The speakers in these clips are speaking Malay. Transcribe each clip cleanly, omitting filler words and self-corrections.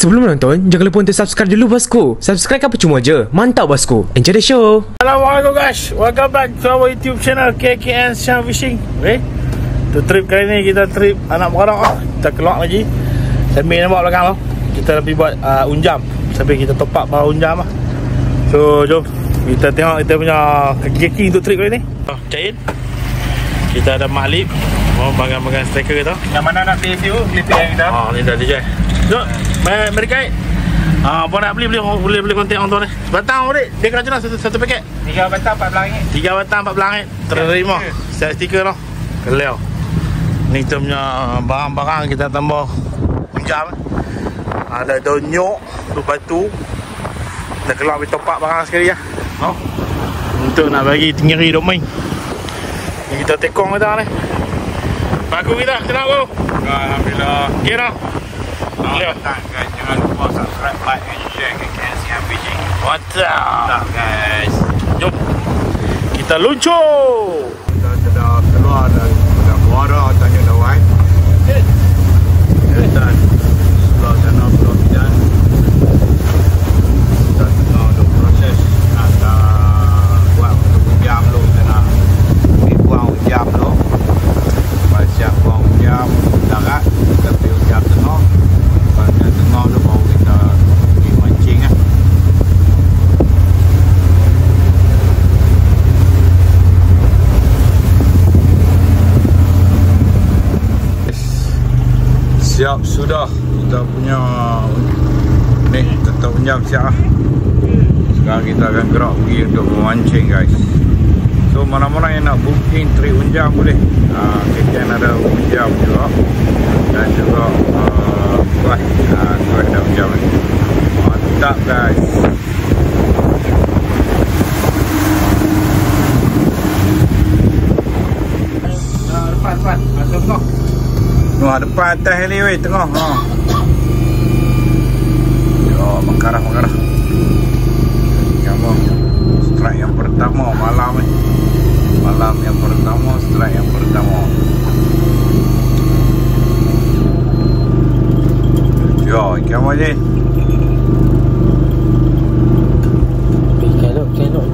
Sebelum menonton, jangan lupa untuk subscribe dulu bosku. Subscribe kan percuma je. Mantap bosku. Enjoy the show. Assalamualaikum guys. Welcome back to our YouTube channel KKN Siang Fishing. Okay. Untuk trip kali ni kita trip anak berkarak. Kita keluar lagi. Sambil nampak belakang tu. Kita lebih buat unjam. Sambil kita top up bawa unjam lah. So jom kita tengok kita punya kaki untuk trip kali ni. Cain. Kita ada Maklip. Oh, bagan-bagan striker kita. Yang mana nak PSU? Klipik yang kita. Ni dah DJ. Jom, mari kait. Apa nak beli kontak orang tu ni. Batang dek. Dia kena jelas satu paket. 3 batang RM14. 3 batang RM14. Terima. Set stiker tu. Keleo. Ni kita punya barang-barang kita tambah unjam. Ada daun nyok, tu batu. Kita keluar pergi top up barang sekali lah. No? Untuk nak bagi tinggi duk main. Ni kita tekong kita ni. Bagus kita, senang bro. Alhamdulillah. Okay dah. Guys, jangan lupa subscribe, like and share KKN Siang Fishing. Mantap Guys. Jom kita luncur. Kita sudah keluar dari muara Tanjung Dawai. Dan sebelah sana Pulau Bidan. Kita tengah untuk proses nak buat untuk unjam dulu. Kita nak buang unjam dulu. Siap buang unjam darat. Kita pergi unjam tengah. Pada tengah tu baru kita pergi mancing lah. Siap sudah kita punya ni tetap unjam siap lah. Sekarang kita akan gerak pergi untuk memancing guys. So mana-mana yang nak booking trip unjam boleh. KKN ada unjam juga. Dan juga kuah ada unjam ni. Mantap guys. Depan tengah. Wah, depan atas ni weh, tengah. Yo, mengarah. Kamu strike yang pertama malam ni. Malam yang pertama, strike yang pertama. Yo, kamu je.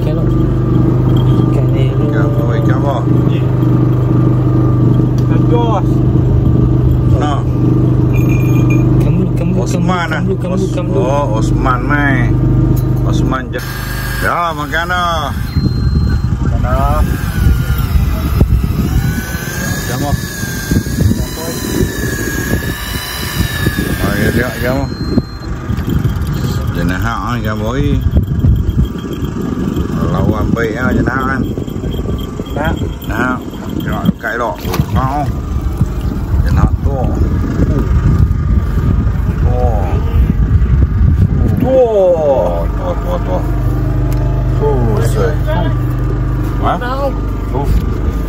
Kelok. Kamu. Aduh. Nah. Osman lah. Oh, Osman mai. Osman je. Ya, makan dah. Kamu. Oh, ya dia kamu. Jenah hak kamu ni. Lawan baik ah jenah kan. Nah. Jangan dekat elok. Kau. Jenah tu.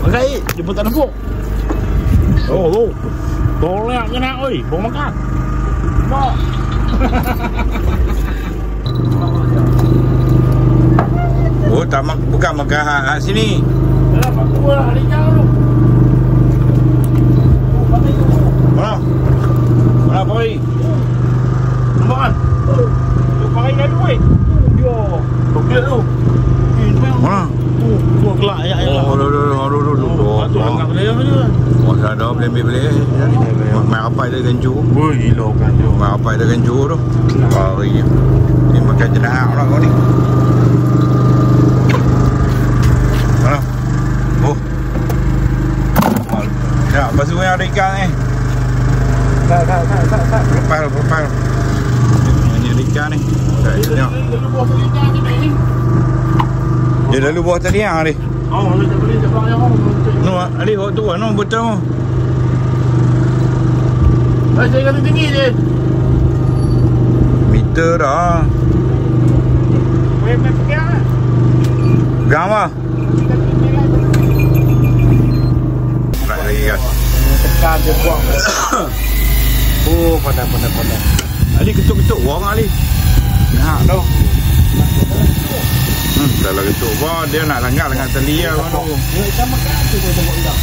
Makai, dia pun tak nampak. Tu. Tolak je nak oi, bawa makan. Mak. Oh, tak bukan makan hak sini. Dah pakai lah hari jauh tu. Mana boy? Nampak kan? Tu pakai gadu oi. Dia. Tokek tu. Mana? Tu kelak ayat. Oh, tu angkat boleh apa je. Oh, ada boleh. Main apa dia ganju? Woi, gila kan tu. Main apa dia ganju tu? Hari ni makan jenah orang kau ni. Mana? Oh. Ya, pasal yang ada ikan ni. Tak. Profil. Ini ada ikan ni. Tengok. Dia lalu buah tadi yang ni. Oh, tak boleh tak yang orang. No, ali hok tu no betul. Saya kata tinggi je. Meter dah. Boleh pegang ah. Pegang apa? Right lagi guys. Tekan dia buang. Oh, pandai. Ali ketuk-ketuk orang ali. Nak tu. Kalau ketuk bah dia nak langgar dengan tali lah tu. Dia macam makan tu dia tengok dia.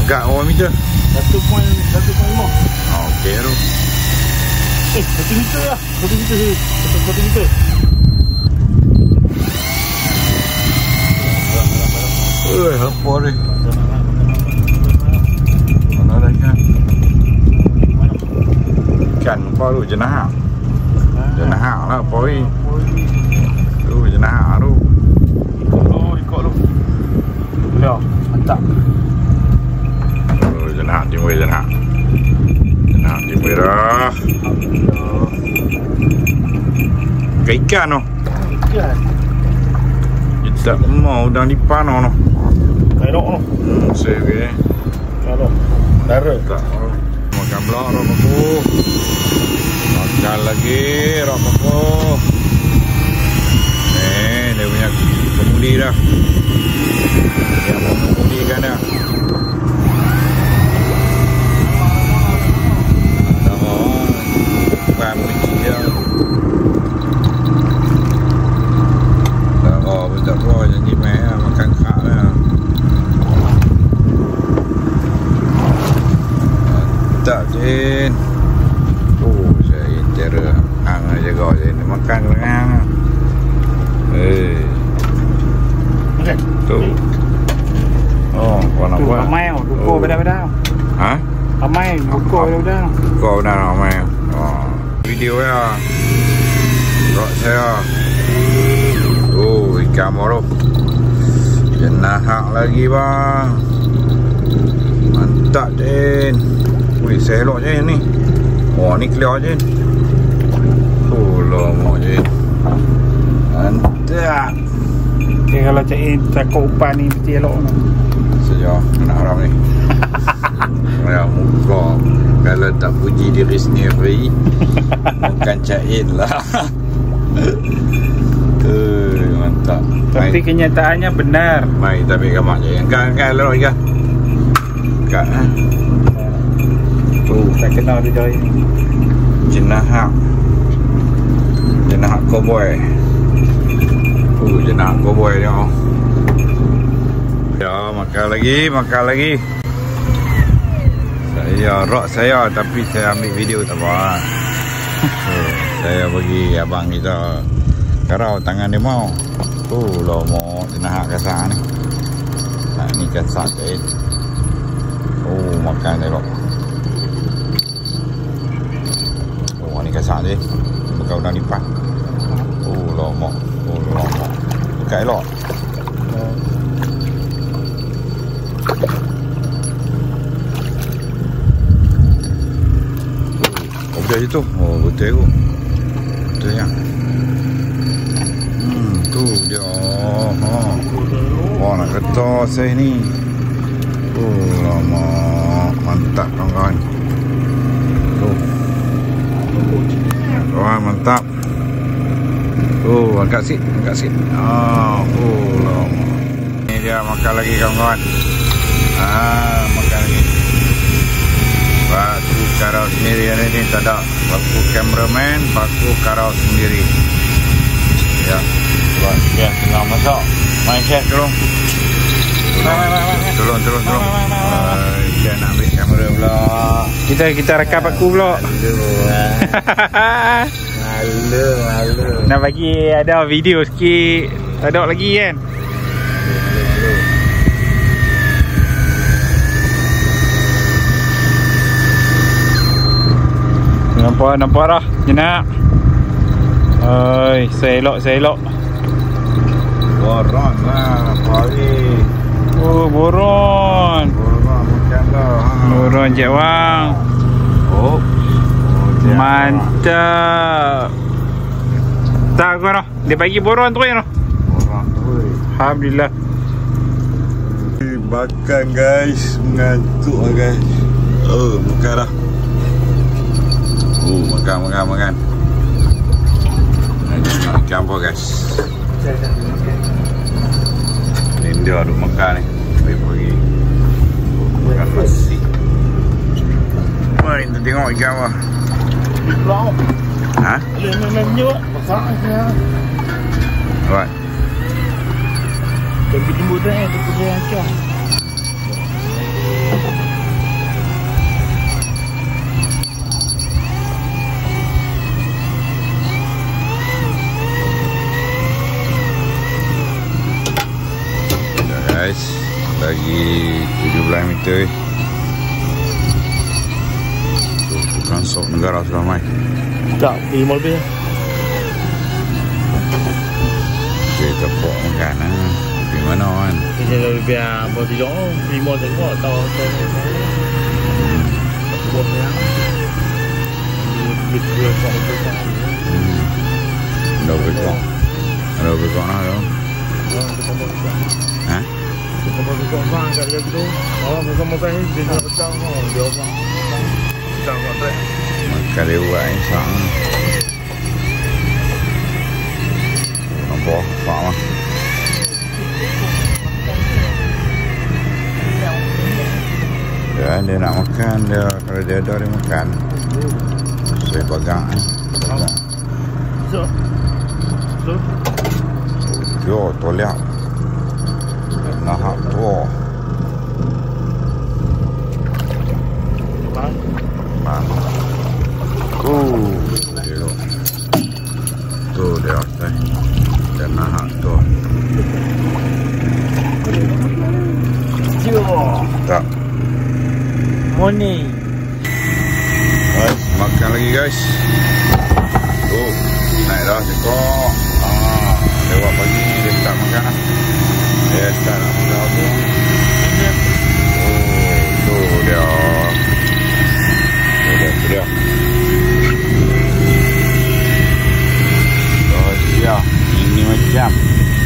Agak berapa meter? 1.5. Okey tu. 1 meter lah. 1 meter. 1 meter. Apa ni? Mana ada ikan? Ikan apa tu? Jenahak. Jenahak lah apa ni? Tu jenahak tu. Ikut tu. Ya, mantap. Jenahak timur jenahak. Jenahak timur dah. Ikan tu. Ikan. Kita mau dah lipan tu. Kairok tu. Sebe. Kairok. Dara. Tak. Makan pula rok aku. Makan lagi rok aku. Dia punya pemuli dah. Dia pemuli kan dah. Bukan mesti dia. Tak apa, janji mai lah, makan kak lah. Tak Jin. Saya intera hang jaga Jin makan hang. Tu. Oh, warna apa? Ramai tau, duko beda-beda. Ha? Ramai, duko beda-beda. Duko benar ramai. Oh, video ya. Rok saya. Oh, ikan morok. Jenahak lagi bang. Mantap Jin. Wih, selok Jin ni. Oh, ni clear Jin. Oh, lama Jin. Mantap. Okay, kalau cakap umpan ni mesti elok tu. Sejauh nak haram ni. Ya, muka. Kalau tak puji diri sendiri, bukan cain lah. Mantap. Tapi kenyataannya benar. Mai tapi kamak je. Kan elok je. Kan. Tu tak kenal dia dari ni. Jenahak. Jenahak cowboy. Jenahak cowboy dia. Ya, makan lagi. Saya tapi saya ambil video tak apa. Saya bagi abang kita karau tangan dia mau. Tu lah mau jenahak kasar ni. Nah, ni kasar je. Oh, makan elok. Oh, ni kasar je. Bukan udang lipat. Oh, lama. Dekat elok. Betul je tu. Oh, betul tu. Betul yang. Tu dia. Oh, nak kata saya ni. Oh, lama. Mantap kawan-kawan. Wah, mantap. Oh, angkat sikit. Oh, lama. Ni dia makan lagi kawan-kawan. Makan lagi. Baku karau sendiri hari ni tak ada. Baku cameraman, baku karau sendiri. Ya. Ya, tengah masak. Main chef tolong. Tolong. Saya nak ambil kamera pula. Kita rekam aku pula. Malu. Nak bagi ada video sikit. Tak ada lagi kan. Nampak dah jenak. Selok. Boron lah pagi. Oh, boron Makan dah. Boron je bang. Oh, mantap. Tak kau dah. Dia bagi boron tu ya. Boron tu. Alhamdulillah. Makan guys. Mengantuk lah guys. Makan dah. Makan. Ikan apa guys? Ni dia duk makan ni. Pergi makan nasi. Mari kita tengok ikan apa. Pulau. Ha? Lem juga. Besar dia. Right. Tapi timbul dah tu dia acah. guys. Lagi 17 meter. Transok negara sudah mai. Tak, 5 lebih. Dia tepuk makan di mana kan? Ini lebih biar buat tidur. 5 tengok tahu buat yang lebih Đâu bekok nak tu? Hah? Kita mau bekok bang kat dia tu. Orang muka-muka ni dia nak petang dia orang. Petang kat dia. Makan dia buat insang. Nampak pak mah. Dia nak makan dia, kalau dia ada dia makan. Saya pegang. So. Yo, tu lihat. Nah, tu. Mana? Dia. Tu dia tu. Dan nah tu. Yo. Tak. Morning. Guys, makan lagi guys. Tuh, naik dah sekok. Lewat pagi dia start makan lah. Dia start nak makan apa. Tuh dia. Tu dia. Oh siap. Ini macam.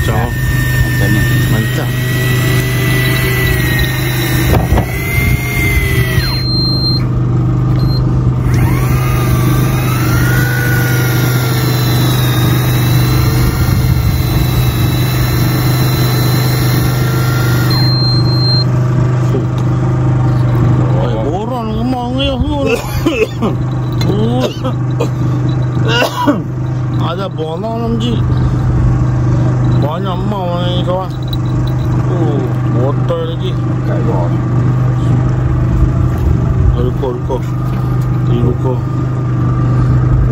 Macam ni. Mantap. Ada bolong lagi. Banyak mau ni kawan. Botol lagi. Ruko.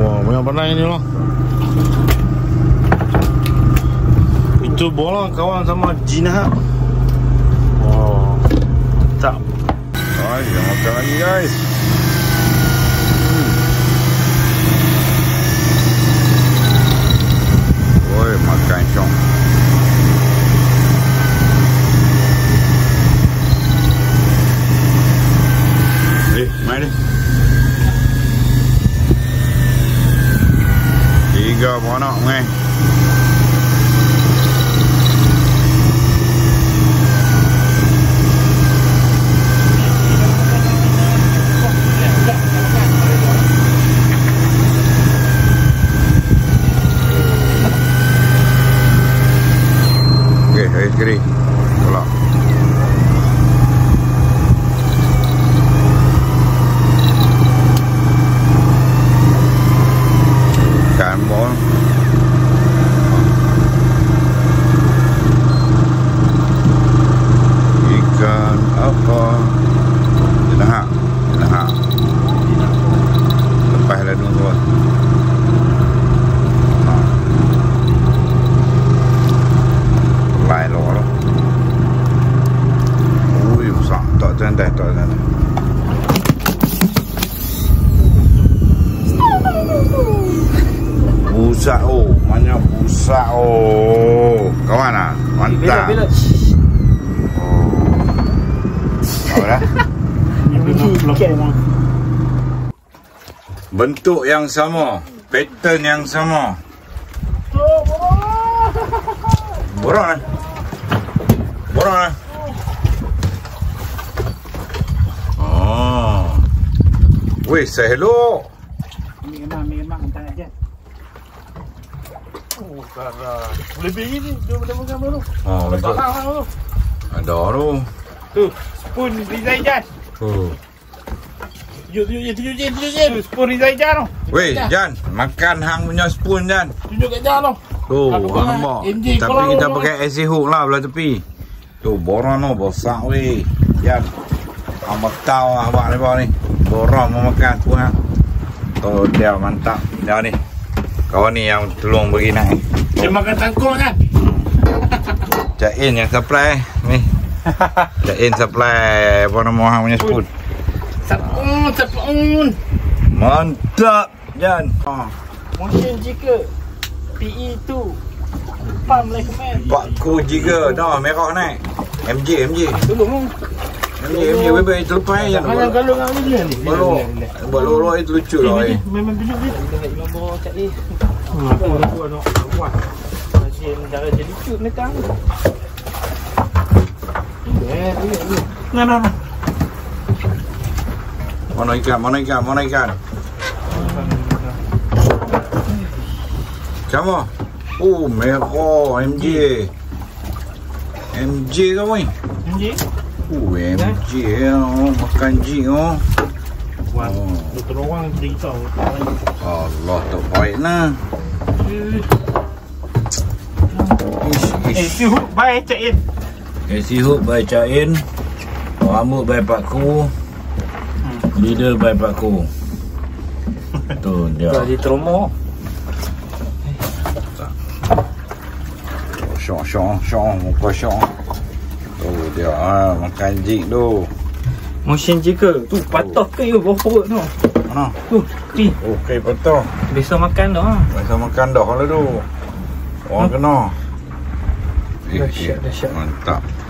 Wah, banyak pandai ni lah. Itu bolong kawan sama jinah. Wah, tak. Kita makan lagi guys. Makan syok. Mari. 3 anak mai. Air kering. Tolak. Ikan bol. Ikan apa? Jenahak. Lepas dah dulu. Tak. Busak mana busak kawan ah, mantap. Apa dah? Bentuk yang sama, pattern yang sama. Borang. Weh, say hello. Memang hantar aja. Karena lebih ini dia makan dulu. Betul. Ada tu. Tu, spoon Rizaijan. Tunjuk spoon Rizaijan tu. Weh, Jan, makan hang punya spoon Jan. Tunjuk kat Jan tu. Tu, hang nampak. Tapi kita pakai AC hook lah belah tepi. Tu, borang tu besar weh. Jan. Hang tahu abang ni. Borang mau makan spoon hang. Tu dia mantap. Dia ni. Kawan ni yang tolong bagi naik. Dia makan tangkung kan? Jain yang supply ni. Cain supply apa nama orang punya spoon. Sapun. Mantap Jan. Motion jika PE2 pump recommend. Pak Ku juga dah merah naik. MJ. Tolong. MJ bebe terlepas Jan. Mana kalau ngau ni dia ni. Buat lorok itu lucu lah. Memang bilik dia. Dekat Imam Bawah kat dia. Aku nak buat. Masih darah jadi cut nekang. Nah. Mana ikan? Kamu? Oh, merah MJ kau ni? MJ? MJ makan jing Wah, doktor orang beritahu. Allah tak baik lah. Sihuk baik Cain. Sihuk baik Cain. Rambut baik Pak Ku. Lidah baik Pak Ku. Tu dia. Jadi trauma. Syong, muka syong. Tu dia makan jing tu. Motion jika tu patah ke you bawah perut tu. Mana? Tu, ni. Okey patah. Biasa makan dah. Biasa makan dah lah tu. Orang kena. Dahsyat.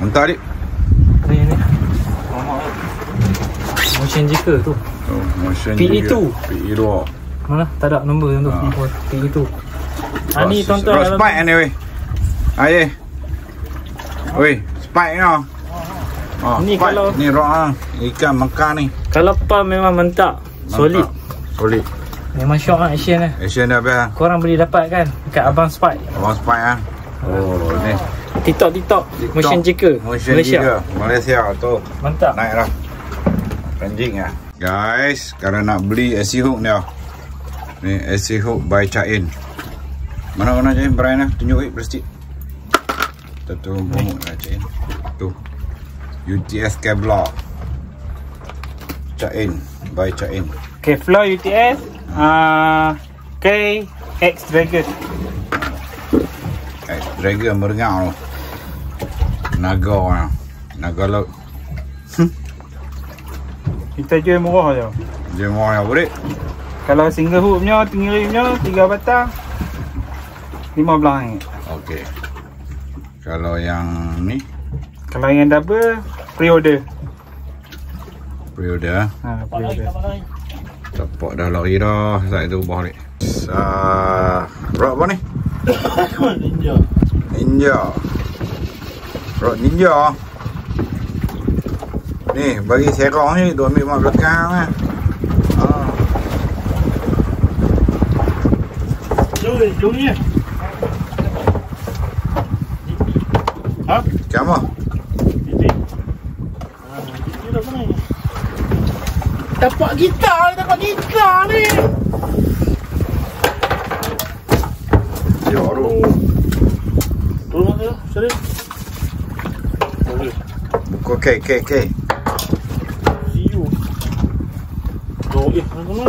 Mantap dik. Ni. Motion jika tu. Motion PE2. PE2. Mana? Tak ada nombor yang tu. PE2. Ni tuan-tuan dalam spike ni weh. Aye. Weh, spike ni. Ni spike. kalau ni roh ikan makan ni. Kalau pam memang mentak. Solid. Memang syok lah action lah. Action dah habis. Korang boleh dapat kan dekat Abang Spike. Abang Spike ah. Oh, ni. TikTok. Motion jika. Malaysia tu. Mantap. Naik dah. Anjing ah. Guys, kalau nak beli SC Hook ni ni SC Hook by Cain. Mana Cain Brian lah. Tunjuk plastik. Tu bumuk lah Cain. Tu. UTS Kevlar. Cain by Cain. Kevlar UTS. X Dragon. X Dragon merengau tu. Naga laut. Kita jual murah je. Dia mau yang boleh. Kalau single hook punya, tinggi punya 3 batang RM15. Okey. Kalau yang ni, kalau yang double pre-order. Pre-order. Pre-order. Tapak dah lari dah. Saya tu ubah ni. Rod apa ni? Ninja. Rod Ninja. Ni bagi serong ni tu ambil mak belakang lah. Jom ni. Ha? Kamu? Dapat gitar ni. Jauh. Tolong dia, sorry. Buku K. Siu. Mana?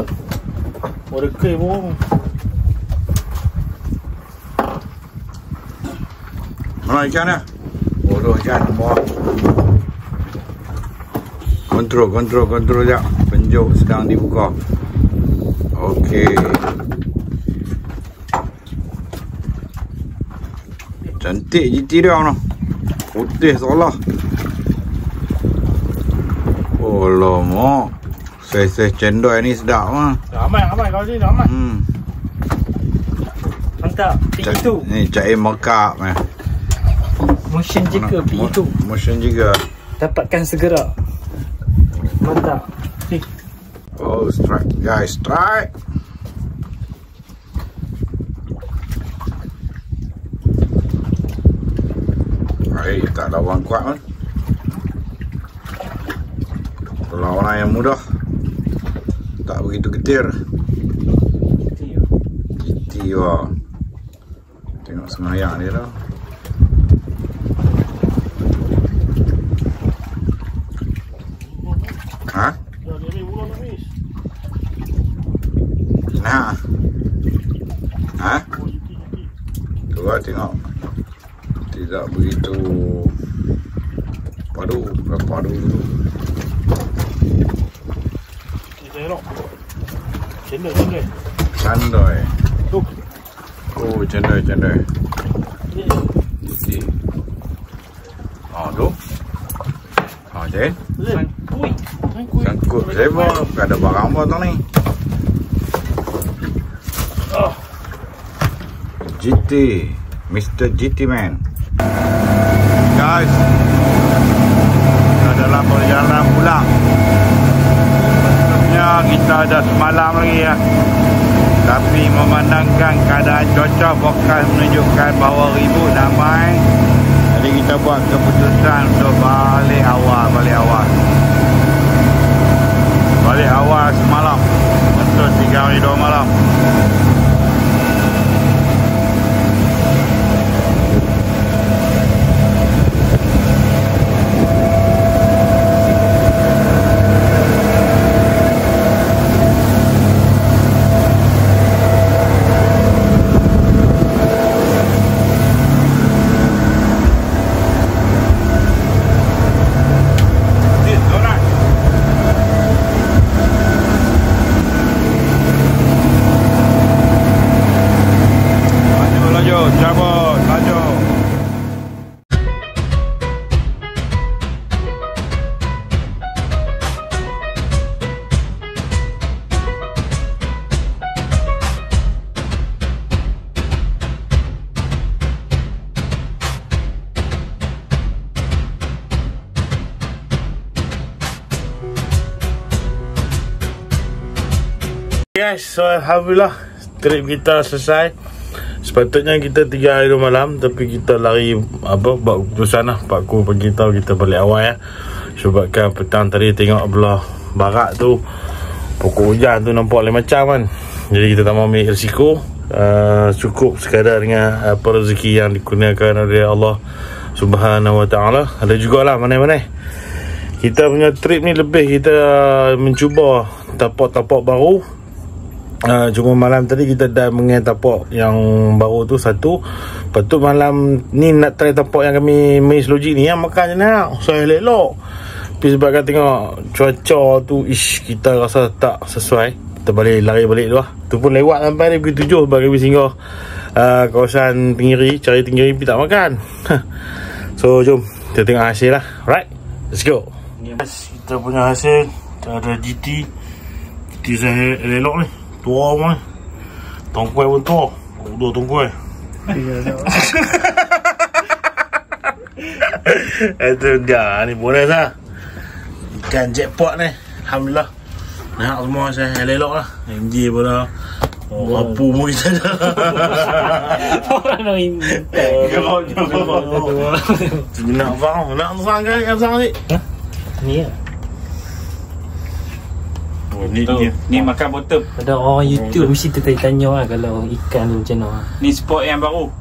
Ada K pun. Mana ikan dah? Bodoh ikan bawah. Kontrol sekejap. Penjuk sedang dibuka. Okey. Cantik GT dia tu. Putih seolah. Oh lama. Saiz cendol ni sedap mah. Ramai kau ni ramai. Mantap. PE2. Ni Cain Mekap ni. Motion jika PE2. Motion juga. Dapatkan segera. Mantap. Oh, strike guys, strike. Hai, tak lawan kuat kan? Kalau orang yang mudah tak begitu getir. GT wah. Tengok semayang dia dah. Ha? Nah. Ha? Cuba tengok. Tidak begitu padu dulu. Kita elok. Cendol. Candoi. Tuh. Oh, candoi. Putih. Tu. Je. Sangkut. Saya pun ada barang apa tau ni. GT. Mr. GT Man. Guys. Kita dalam perjalanan pulang. Sebenarnya kita ada semalam lagi ya. Tapi memandangkan keadaan cuaca forecast menunjukkan bahawa ribut damai. Jadi kita buat keputusan untuk balik awal semalam untuk 3 hari 2 malam. Guys, so alhamdulillah trip kita selesai. Sepatutnya kita 3 hari 2 malam, tapi kita lari buat keputusan lah. Pak Ku bagi tahu kita balik awal ya. Sebabkan petang tadi tengok belah barat tu pokok hujan tu nampak lain macam kan. Jadi kita tak mau ambil risiko. Cukup sekadar dengan apa rezeki yang dikurniakan oleh Allah Subhanahu Wa Taala. Ada jugalah mana-mana. Kita punya trip ni lebih kita mencuba tapak-tapak baru. Cuma malam tadi kita dah mengenai tapak yang baru tu satu. Lepas tu malam ni nak try tapak yang kami main logik ni yang makan je nak. Saya elok. Tapi sebabkan tengok cuaca tu kita rasa tak sesuai, kita lari balik tu lah. Tu pun lewat sampai pukul 7 sebab kami singgah kawasan Tenggiri, cari Tenggiri tapi tak makan. So jom kita tengok hasil lah. Alright, let's go. Yes, kita punya hasil. Kita ada GT saya elok ni. Tua pun ni. Tongkuai pun tua. 2 tongkuai. Itu dia. Ni bonus lah. Ikan jackpot ni. Alhamdulillah. Nak semua saya elok lah. MJ pun dah. Apu pun kita dah. Orang nak minta. Nak faham. Nak faham kan ikan sang ni? Ni lah. Ni makan botol. Ada orang YouTube mesti tanya lah kalau ikan tu macam mana. Ni spot yang baru.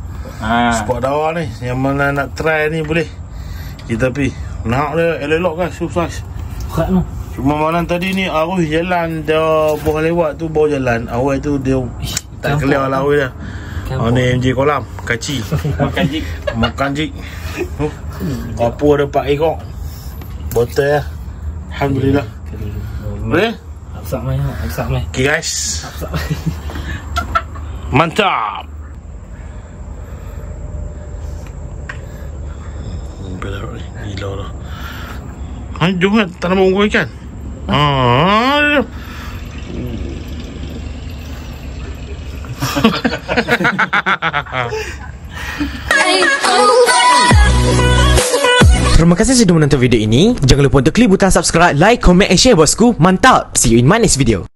Spot dawa ni. Yang mana nak try ni boleh. Kita pergi. Nak dia elok kan sukses. Berat tu. Cuma malam tadi ni arus jalan dia bawah lewat tu bawah jalan. Awal tu dia tak clear lah arus dia. Ni MJ kolam. Kaci. Makan jik. Apa ada 4 ekor. Botol lah. Alhamdulillah. Boleh? Absak mai. Okay guys. Mantap. Gila lah. Jom kan tak nama unggu ikan. Terima kasih sudah menonton video ini. Jangan lupa untuk klik butang subscribe, like, comment and share bosku. Mantap. See you in my next video.